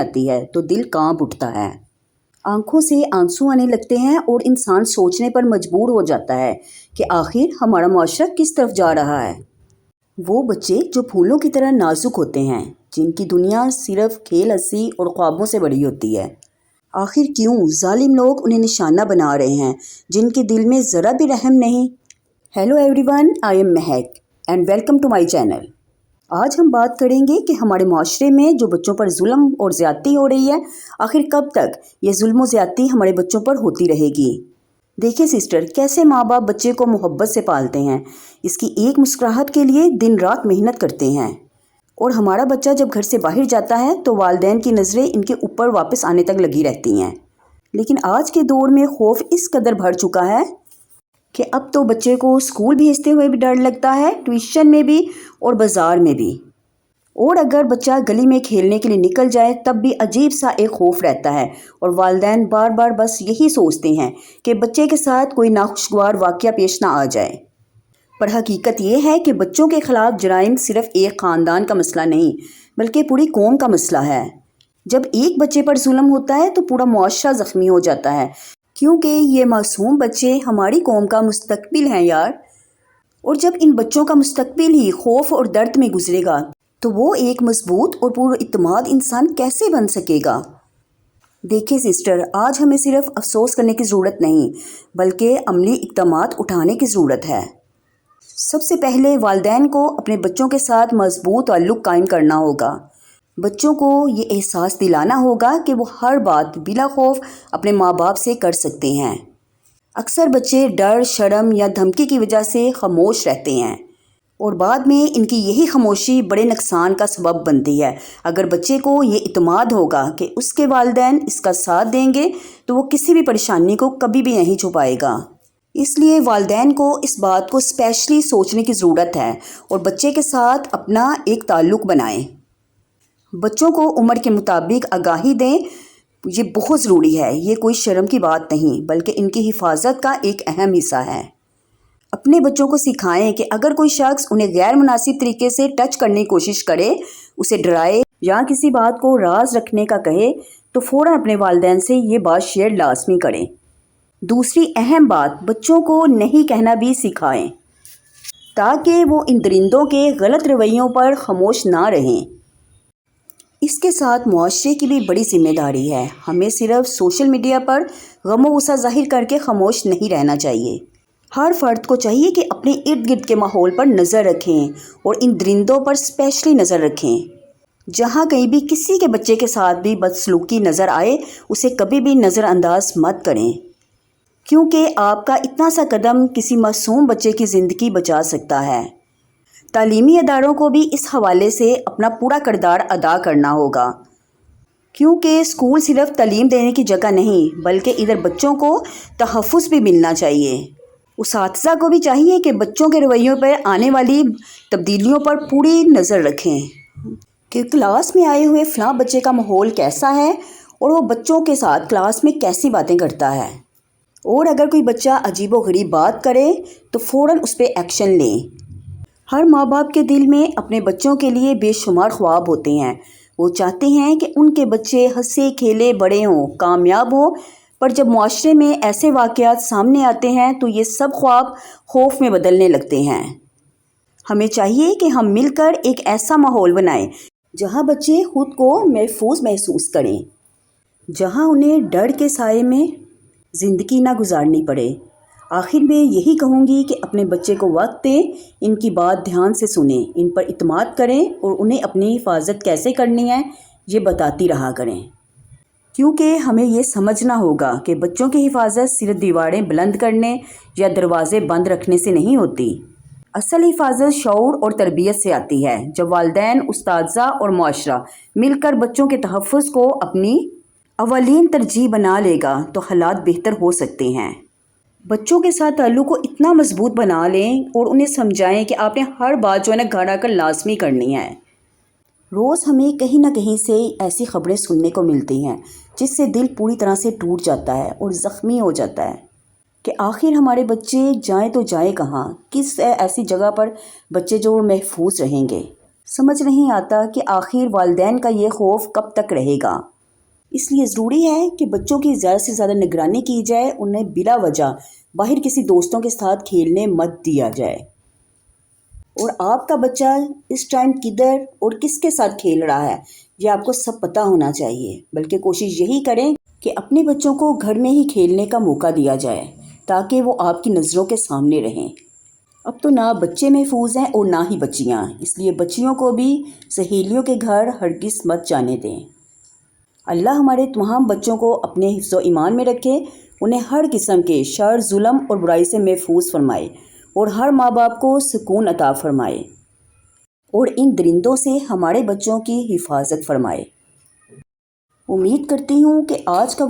आती है तो दिल कांप उठता है। आंखों से आंसू आने लगते हैं और इंसान सोचने पर मजबूर हो जाता है कि आखिर हमारा मुआशरा किस तरफ जा रहा है। वो बच्चे जो फूलों की तरह नाजुक होते हैं, जिनकी दुनिया सिर्फ खेल हंसी और ख्वाबों से बड़ी होती है, आखिर क्यों जालिम लोग उन्हें निशाना बना रहे हैं, जिनके दिल में ज़रा भी रहम नहीं। Hello everyone, I am Mehak and welcome to my channel. आज हम बात करेंगे कि हमारे माशरे में जो बच्चों पर जुल्म और ज़्यादती हो रही है, आखिर कब तक ये जुल्म और ज़्यादती हमारे बच्चों पर होती रहेगी। देखिए सिस्टर, कैसे माँ बाप बच्चे को मोहब्बत से पालते हैं, इसकी एक मुस्कुराहट के लिए दिन रात मेहनत करते हैं, और हमारा बच्चा जब घर से बाहर जाता है तो वालिदैन की नज़रें इनके ऊपर वापस आने तक लगी रहती हैं। लेकिन आज के दौर में खौफ इस कदर बढ़ चुका है कि अब तो बच्चे को स्कूल भेजते हुए भी डर लगता है, ट्यूशन में भी और बाज़ार में भी। और अगर बच्चा गली में खेलने के लिए निकल जाए तब भी अजीब सा एक खौफ रहता है, और वालिदैन बार बार बस यही सोचते हैं कि बच्चे के साथ कोई नाखुशगवार वाक़या पेश ना आ जाए। पर हकीकत ये है कि बच्चों के ख़िलाफ़ जराइम सिर्फ़ एक ख़ानदान का मसला नहीं, बल्कि पूरी कौम का मसला है। जब एक बच्चे पर जुल्म होता है तो पूरा मुआशरा ज़ख्मी हो जाता है, क्योंकि ये मासूम बच्चे हमारी कौम का मुस्तकबिल हैं यार। और जब इन बच्चों का मुस्तकबिल ही खौफ और दर्द में गुजरेगा तो वो एक मजबूत और पुरइत्माद इंसान कैसे बन सकेगा। देखिए सिस्टर, आज हमें सिर्फ अफसोस करने की ज़रूरत नहीं, बल्कि अमली इक़दामात उठाने की ज़रूरत है। सबसे पहले वालिदैन को अपने बच्चों के साथ मजबूत ताल्लुक़ कायम करना होगा। बच्चों को ये एहसास दिलाना होगा कि वो हर बात बिला खौफ अपने माँ बाप से कर सकते हैं। अक्सर बच्चे डर, शर्म या धमकी की वजह से खामोश रहते हैं, और बाद में इनकी यही खामोशी बड़े नुकसान का सबब बनती है। अगर बच्चे को ये इत्मीनान होगा कि उसके वालिदैन इसका साथ देंगे तो वो किसी भी परेशानी को कभी भी नहीं छुपाएगा। इसलिए वालिदैन को इस बात को स्पेशली सोचने की ज़रूरत है और बच्चे के साथ अपना एक ताल्लुक़ बनाएं। बच्चों को उम्र के मुताबिक आगाही दें, ये बहुत ज़रूरी है। ये कोई शर्म की बात नहीं, बल्कि इनकी हिफाजत का एक अहम हिस्सा है। अपने बच्चों को सिखाएं कि अगर कोई शख्स उन्हें गैर मुनासिब तरीके से टच करने की कोशिश करे, उसे डराए या किसी बात को राज रखने का कहे, तो फ़ौरन अपने वालिदैन से ये बात शेयर लाजमी करें। दूसरी अहम बात, बच्चों को नहीं कहना भी सिखाएं, ताकि वो इन दरिंदों के गलत रवैयों पर खामोश ना रहें। इसके साथ मुआशरे की भी बड़ी जिम्मेदारी है। हमें सिर्फ सोशल मीडिया पर गम व गुस्सा ज़ाहिर करके खामोश नहीं रहना चाहिए। हर फर्द को चाहिए कि अपने इर्द गिर्द के माहौल पर नज़र रखें और इन दरिंदों पर स्पेशली नज़र रखें। जहाँ कहीं भी किसी के बच्चे के साथ भी बदसलूकी नज़र आए, उसे कभी भी नज़रअंदाज मत करें, क्योंकि आपका इतना सा कदम किसी मासूम बच्चे की ज़िंदगी बचा सकता है। तालीमी अदारों को भी इस हवाले से अपना पूरा किरदार अदा करना होगा, क्योंकि स्कूल सिर्फ तालीम देने की जगह नहीं, बल्कि इधर बच्चों को तहफ़्फ़ुज़ भी मिलना चाहिए। उसातिज़ा को भी चाहिए कि बच्चों के रवैयों पर आने वाली तब्दीलियों पर पूरी नज़र रखें कि क्लास में आए हुए फ़लाँ बच्चे का माहौल कैसा है और वो बच्चों के साथ क्लास में कैसी बातें करता है। और अगर कोई बच्चा अजीब व गरीब बात करे तो फ़ौरन उस पर एक्शन लें। हर माँ बाप के दिल में अपने बच्चों के लिए बेशुमार ख्वाब होते हैं। वो चाहते हैं कि उनके बच्चे हंसे खेले बड़े हों, कामयाब हों, पर जब मुआशरे में ऐसे वाक़यात सामने आते हैं तो ये सब ख्वाब खौफ में बदलने लगते हैं। हमें चाहिए कि हम मिलकर एक ऐसा माहौल बनाएं जहां बच्चे खुद को महफूज महसूस करें, जहां उन्हें डर के साए में ज़िंदगी ना गुजारनी पड़े। आखिर में यही कहूँगी कि अपने बच्चे को वक्त दें, इनकी बात ध्यान से सुनें, इन पर इत्मीनान करें और उन्हें अपनी हिफाजत कैसे करनी है ये बताती रहा करें, क्योंकि हमें ये समझना होगा कि बच्चों की हिफाजत सिर्फ दीवारें बुलंद करने या दरवाजे बंद रखने से नहीं होती। असल हिफाजत शऊर और तरबियत से आती है। जब वालिदैन, उस्ताज़ा और मुआशरा मिलकर बच्चों के तहफ़्फ़ुज़ को अपनी अवलीन तरजीह बना लेगा तो हालात बेहतर हो सकते हैं। बच्चों के साथ ताल्लुक़ को इतना मजबूत बना लें और उन्हें समझाएं कि आपने हर बात जो है ना घर आकर लाजमी करनी है। रोज़ हमें कहीं ना कहीं से ऐसी ख़बरें सुनने को मिलती हैं जिससे दिल पूरी तरह से टूट जाता है और ज़ख्मी हो जाता है कि आखिर हमारे बच्चे जाएं तो जाएं कहाँ, किस ऐसी जगह पर बच्चे जो महफूज रहेंगे। سمجھ نہیں آتا کہ آخر والدین کا یہ خوف کب تک رہے گا۔ اس لیے ضروری ہے کہ بچوں کی زیادہ سے زیادہ نگرانی کی جائے، انہیں بلا وجہ باہر کسی دوستوں کے ساتھ کھیلنے مت دیا جائے۔ اور آپ کا بچہ اس ٹائم کدھر اور کس کے ساتھ کھیل رہا ہے یہ آپ کو سب پتہ ہونا چاہیے، بلکہ کوشش یہی کریں کہ اپنے بچوں کو گھر میں ہی کھیلنے کا موقع دیا جائے تاکہ وہ آپ کی نظروں کے سامنے رہیں۔ اب تو نہ بچے محفوظ ہیں اور نہ ہی بچیاں، اس لیے بچیوں کو بھی سہیلیوں کے گھر ہرگز مت جانے دیں۔ اللہ ہمارے تمام بچوں کو اپنے حفظ و ایمان میں رکھے، انہیں ہر قسم کے شر، ظلم اور برائی سے محفوظ فرمائے اور ہر ماں باپ کو سکون عطا فرمائے، اور ان درندوں سے ہمارے بچوں کی حفاظت فرمائے۔ امید کرتی ہوں کہ آج کا